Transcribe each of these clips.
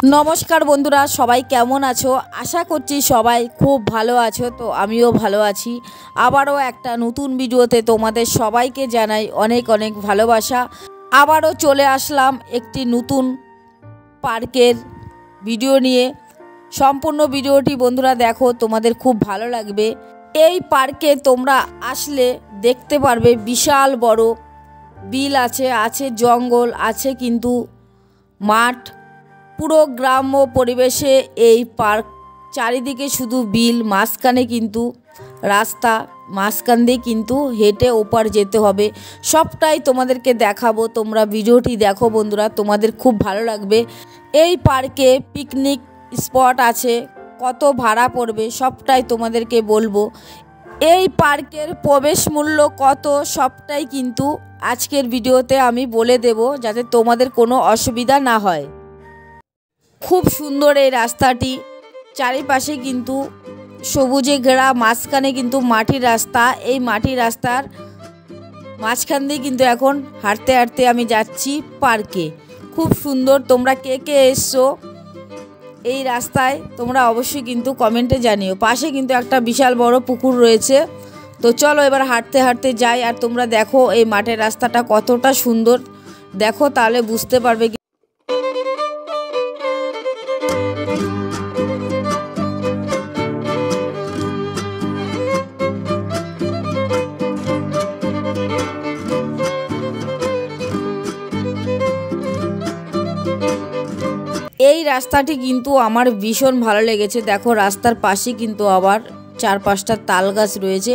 नमस्कार बंधुरा सबाई केमन आछो आशा करछि सबाई खूब भालो आछो। तो आमिও भालो आछि। आबारो एकटा नतून भिडियोते तोमादेर सबाइके जानाई अनेक अनेक भालोबासा। आबारो चले आसलाम एकटी नतून पार्केर भिडियो निये। सम्पूर्ण भिडियोटी बंधुरा देखो, तोमादेर खूब भालो लागबे। এই পার্কে তোমরা আসলে দেখতে পারবে বিশাল বড় বিল আছে জঙ্গল আছে, কিন্তু মাঠ পুরো গ্রাম্য পরিবেশে এই পার্ক। চারিদিকে শুধু বিল, মাঝখানে কিন্তু রাস্তা, মাঝখান দিয়ে কিন্তু হেঁটে ওপার যেতে হবে। সবটাই তোমাদেরকে দেখাবো, তোমরা ভিডিওটি দেখো বন্ধুরা, তোমাদের খুব ভালো লাগবে। এই পার্কে পিকনিক স্পট আছে, কত ভাড়া পড়বে সবটাই তোমাদেরকে বলবো। এই পার্কের প্রবেশ মূল্য কত সবটাই কিন্তু আজকের ভিডিওতে আমি বলে দেব, যাতে তোমাদের কোনো অসুবিধা না হয়। খুব সুন্দর এই রাস্তাটি, চারিপাশে কিন্তু সবুজে ঘেরা, মাঝখানে কিন্তু মাটির রাস্তা। এই মাটির রাস্তার মাঝখান দিয়ে কিন্তু এখন হাঁটতে হাঁটতে আমি যাচ্ছি পার্কে। খুব সুন্দর। তোমরা কে কে এসছো এই রাস্তায় তোমরা অবশ্যই কিন্তু কমেন্টে জানিও। পাশে কিন্তু একটা বিশাল বড় পুকুর রয়েছে। তো চলো এবার হাঁটতে হাঁটতে যাই, আর তোমরা দেখো এই মাঠের রাস্তাটা কতটা সুন্দর, দেখো তাহলে বুঝতে পারবে। এই রাস্তাটি কিন্তু আমার ভীষণ ভালো লেগেছে। দেখো রাস্তার পাশে কিন্তু আবার 4-5টা তাল গাছ রয়েছে।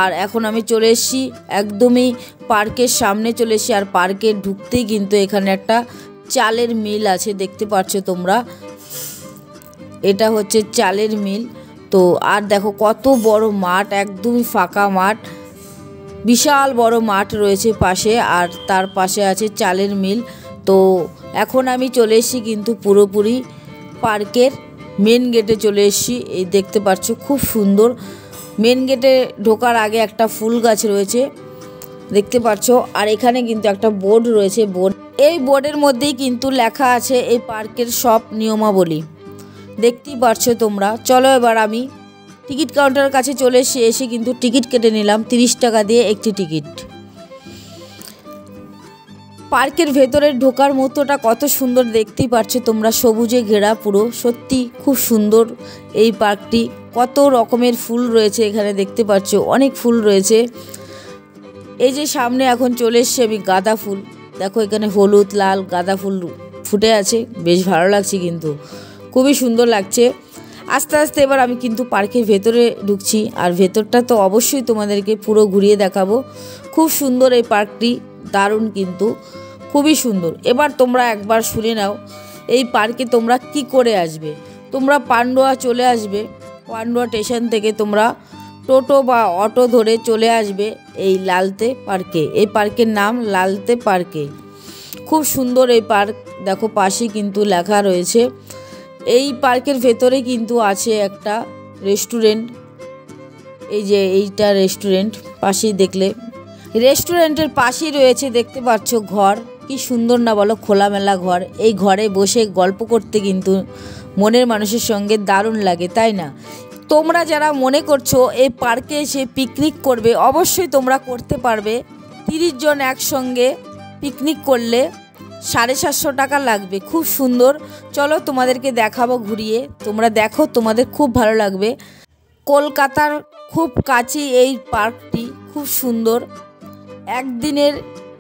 আর এখন আমি চলে এসেছি একদমই পার্কের সামনে চলে এসেছি। আর পার্কে ঢুকতেই কিন্তু এখানে একটা চালের মিল আছে, দেখতে পাচ্ছ তোমরা, এটা হচ্ছে চালের মিল। তো আর দেখো কত বড় মাঠ, একদমই ফাঁকা মাঠ, বিশাল বড় মাঠ রয়েছে পাশে, আর তার পাশে আছে চালের মিল। তো এখন আমি চলে এসেছি কিন্তু পুরোপুরি পার্কের মেন গেটে চলে এসেছি। এই দেখতে পাচ্ছ খুব সুন্দর। মেন গেটে ঢোকার আগে একটা ফুল গাছ রয়েছে, দেখতে পাচ্ছ। আর এখানে কিন্তু একটা বোর্ড রয়েছে, এই বোর্ডের মধ্যেই কিন্তু লেখা আছে এই পার্কের সব নিয়মাবলী, দেখতেই পাচ্ছ তোমরা। চলো এবার আমি টিকিট কাউন্টারের কাছে চলে এসে কিন্তু টিকিট কেটে নিলাম 30 টাকা দিয়ে একটি টিকিট। পার্কের ভেতরে ঢোকার মতোটা কত সুন্দর, দেখতেই পাচ্ছ তোমরা, সবুজে ঘেরা পুরো, সত্যি খুব সুন্দর এই পার্কটি। কত রকমের ফুল রয়েছে এখানে, দেখতে পাচ্ছ অনেক ফুল রয়েছে। এই যে সামনে এখন চলে এসেছি আমি গাঁদা ফুল, দেখো এখানে হলুদ লাল গাঁদা ফুল ফুটে আছে, বেশ ভালো লাগছে, কিন্তু খুবই সুন্দর লাগছে। আস্তে আস্তে এবার আমি কিন্তু পার্কের ভেতরে ঢুকছি, আর ভেতরটা তো অবশ্যই তোমাদেরকে পুরো ঘুরিয়ে দেখাবো। খুব সুন্দর এই পার্কটি, দারুণ, কিন্তু খুবই সুন্দর। এবার তোমরা একবার শুনে নাও এই পার্কে তোমরা কি করে আসবে। তোমরা পান্ডুয়া চলে আসবে, পান্ডুয়া স্টেশন থেকে তোমরা টোটো বা অটো ধরে চলে আসবে এই লালতে পার্কে। এই পার্কের নাম লালতে পার্কে। খুব সুন্দর এই পার্ক, দেখো পাশে কিন্তু লেখা রয়েছে। এই পার্কের ভেতরে কিন্তু আছে একটা রেস্টুরেন্ট, এই যে এইটা রেস্টুরেন্ট পাশেই দেখলে। রেস্টুরেন্টের পাশেই রয়েছে দেখতে পাচ্ছ ঘর, কি সুন্দর না বলো, খোলামেলা ঘর। এই ঘরে বসে গল্প করতে কিন্তু মনের মানুষের সঙ্গে দারুণ লাগে, তাই না? তোমরা যারা মনে করছো এই পার্কে এসে পিকনিক করবে, অবশ্যই তোমরা করতে পারবে। 30 জন একসঙ্গে পিকনিক করলে 750 টাকা লাগবে। খুব সুন্দর, চলো তোমাদেরকে দেখাবো ঘুরিয়ে, তোমরা দেখো, তোমাদের খুব ভালো লাগবে। কলকাতার খুব কাছে এই পার্কটি, খুব সুন্দর। একদিনের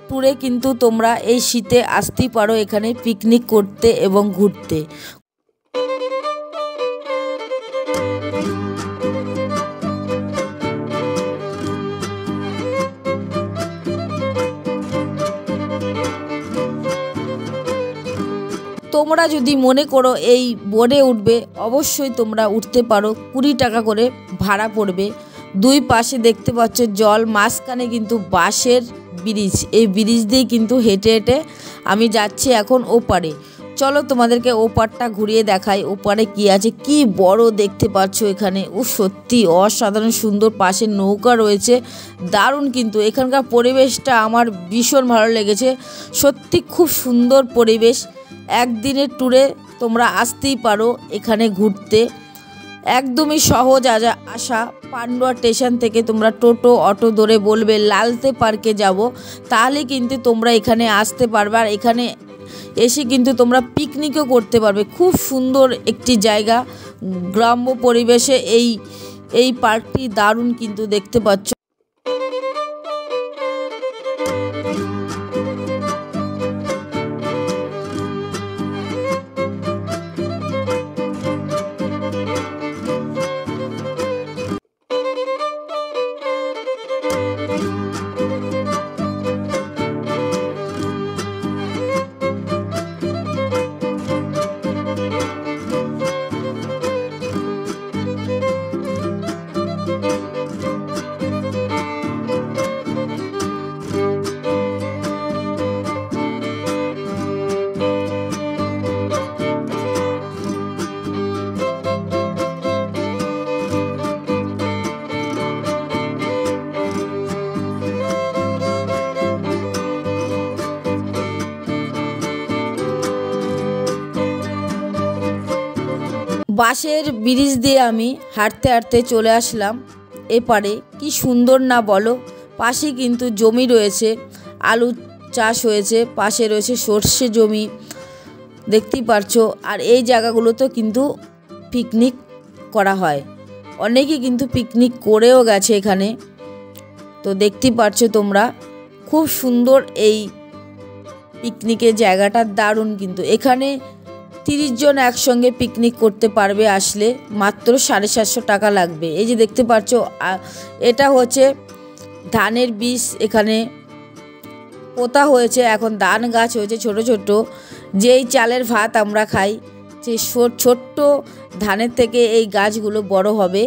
ট্যুরে কিন্তু তোমরা এই শীতে আসতেই পারো এখানে পিকনিক করতে এবং ঘুরতে। তোমরা যদি মনে করো এই বোটে উঠবে, অবশ্যই তোমরা উঠতে পারো। 20 টাকা করে ভাড়া পড়বে। দুই পাশে দেখতে পাচ্ছ জল, মাঝখানে কিন্তু বাঁশের ব্রিজ। এই ব্রিজ দিয়ে কিন্তু হেঁটে হেঁটে আমি যাচ্ছি এখন ওপারে। চলো তোমাদেরকে ওপারটা ঘুরিয়ে দেখাই, ওপারে কি আছে। কি বড় দেখতে পাচ্ছ এখানে, ও সত্যি অসাধারণ সুন্দর। পাশে নৌকা রয়েছে, দারুণ। কিন্তু এখানকার পরিবেশটা আমার ভীষণ ভালো লেগেছে, সত্যি খুব সুন্দর পরিবেশ। একদিনের ট্যুরে তোমরা আসতেই পারো এখানে ঘুরতে। একদমই সহজ আসা। পান্ডুয়া স্টেশন থেকে তোমরা টোটো অটো ধরে বলবে লালতে পার্কে যাব, তাহলে কিন্তু তোমরা এখানে আসতে পারবে। আর এখানে এসে কিন্তু তোমরা পিকনিকও করতে পারবে। খুব সুন্দর একটি জায়গা, গ্রাম্য পরিবেশে এই পার্কটি দারুণ কিন্তু দেখতে পাচ্ছ। বাঁশের ব্রিজ দিয়ে আমি হাঁটতে হাঁটতে চলে আসলাম এপারে। কি সুন্দর না বলো। পাশে কিন্তু জমি রয়েছে, আলু চাষ হয়েছে, পাশে রয়েছে সর্ষে জমি, দেখতেই পারছো। আর এই জায়গাগুলোতে কিন্তু পিকনিক করা হয়, অনেকেই কিন্তু পিকনিক করেও গেছে এখানে। তো দেখতেই পারছো তোমরা, খুব সুন্দর এই পিকনিকের জায়গাটা, দারুণ। কিন্তু এখানে 30 জন একসঙ্গে পিকনিক করতে পারবে আসলে, মাত্র 750 টাকা লাগবে। এই যে দেখতে পাচ্ছ, এটা হচ্ছে ধানের বীজ এখানে পোতা হয়েছে, এখন ধান গাছ হয়েছে ছোট ছোট। যেই চালের ভাত আমরা খাই, যে ছোট্ট ধানের থেকে এই গাছগুলো বড় হবে,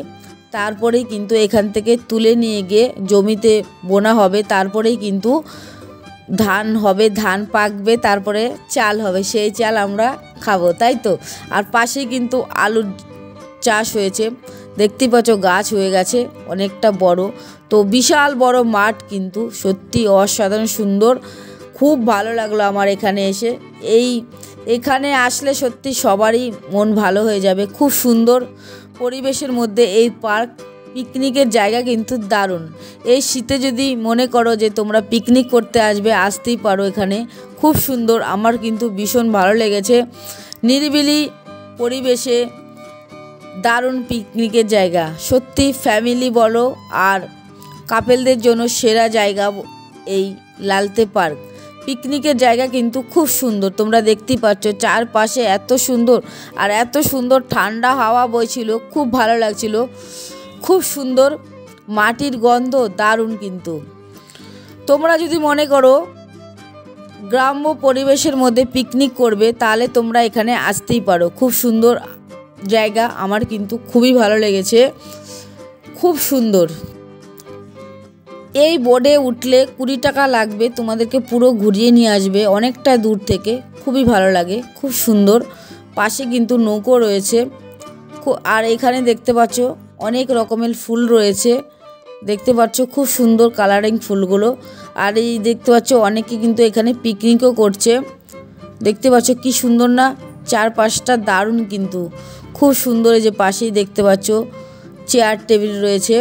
তারপরেই কিন্তু এখান থেকে তুলে নিয়ে গিয়ে জমিতে বোনা হবে, তারপরেই কিন্তু ধান হবে, ধান পাকবে, তারপরে চাল হবে, সেই চাল আমরা খাবো, তাই তো। আর পাশেই কিন্তু আলুর চাষ হয়েছে, দেখতেই পাচ্ছ গাছ হয়ে গেছে অনেকটা বড়। তো বিশাল বড় মাঠ, কিন্তু সত্যি অসাধারণ সুন্দর। খুব ভালো লাগলো আমার এখানে এসে। এখানে আসলে সত্যি সবারই মন ভালো হয়ে যাবে। খুব সুন্দর পরিবেশের মধ্যে এই পার্ক, পিকনিকের জায়গা কিন্তু দারুণ। এই শীতে যদি মনে করো যে তোমরা পিকনিক করতে আসবে, আসতেই পারো এখানে, খুব সুন্দর। আমার কিন্তু ভীষণ ভালো লেগেছে, নিরিবিলি পরিবেশে দারুণ পিকনিকের জায়গা। সত্যি ফ্যামিলি বলো আর কাপেলদের জন্য সেরা জায়গা এই লালতে পার্ক। পিকনিকের জায়গা কিন্তু খুব সুন্দর, তোমরা দেখতেই পাচ্ছ চারপাশে এত সুন্দর, আর এত সুন্দর ঠান্ডা হাওয়া বইছিল, খুব ভালো লাগছিল। খুব সুন্দর মাটির গন্ধ, দারুণ। কিন্তু তোমরা যদি মনে করো গ্রাম্য পরিবেশের মধ্যে পিকনিক করবে, তাহলে তোমরা এখানে আসতেই পারো। খুব সুন্দর জায়গা, আমার কিন্তু খুবই ভালো লেগেছে, খুব সুন্দর। এই বোটে উঠলে 20 টাকা লাগবে, তোমাদেরকে পুরো ঘুরিয়ে নিয়ে আসবে অনেকটা দূর থেকে, খুবই ভালো লাগে, খুব সুন্দর। পাশে কিন্তু নৌকো রয়েছে, আর এখানে দেখতে পাচ্ছ অনেক রকমের ফুল রয়েছে, দেখতে পাচ্ছ খুব সুন্দর কালারিং ফুলগুলো। আর এই দেখতে পাচ্ছ অনেকে কিন্তু এখানে পিকনিকও করছে। দেখতে পাচ্ছ কি সুন্দর না, চারপাশটা দারুণ কিন্তু খুব সুন্দর। এই যে পাশেই দেখতে পাচ্ছ চেয়ার টেবিল রয়েছে।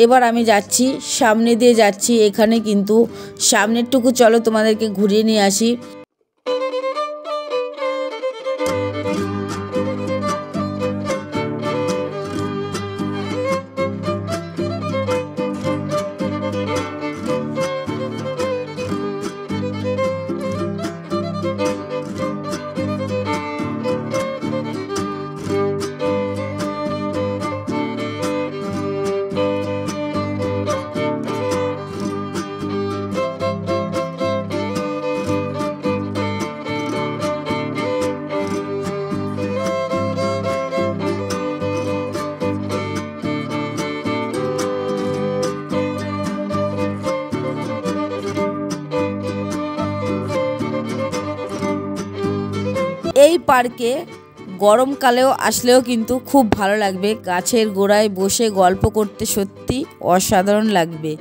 এবার আমি যাচ্ছি, সামনে দিয়ে যাচ্ছি। এখানে কিন্তু সামনেরটুকু চলো তোমাদেরকে ঘুরিয়ে নিয়ে আসি। এই পার্কে গরমকালেও আসলেও কিন্তু খুব ভালো লাগবে। গাছের গোড়ায় বসে গল্প করতে সত্যি অসাধারণ লাগবে,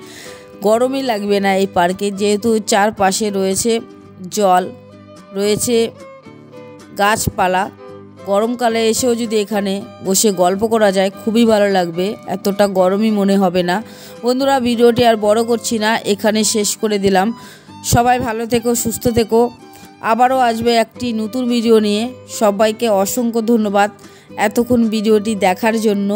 গরমই লাগবে না এই পার্কে, যেহেতু চারপাশে রয়েছে জল, রয়েছে গাছপালা। গরমকালে এসেও যদি এখানে বসে গল্প করা যায় খুবই ভালো লাগবে, এতটা গরমই মনে হবে না। বন্ধুরা, ভিডিওটি আর বড় করছি না, এখানে শেষ করে দিলাম। সবাই ভালো থেকো, সুস্থ থেকো। আবারও আসবে একটি নতুন ভিডিও নিয়ে। সবাইকে অসংখ্য ধন্যবাদ এতক্ষণ ভিডিওটি দেখার জন্য।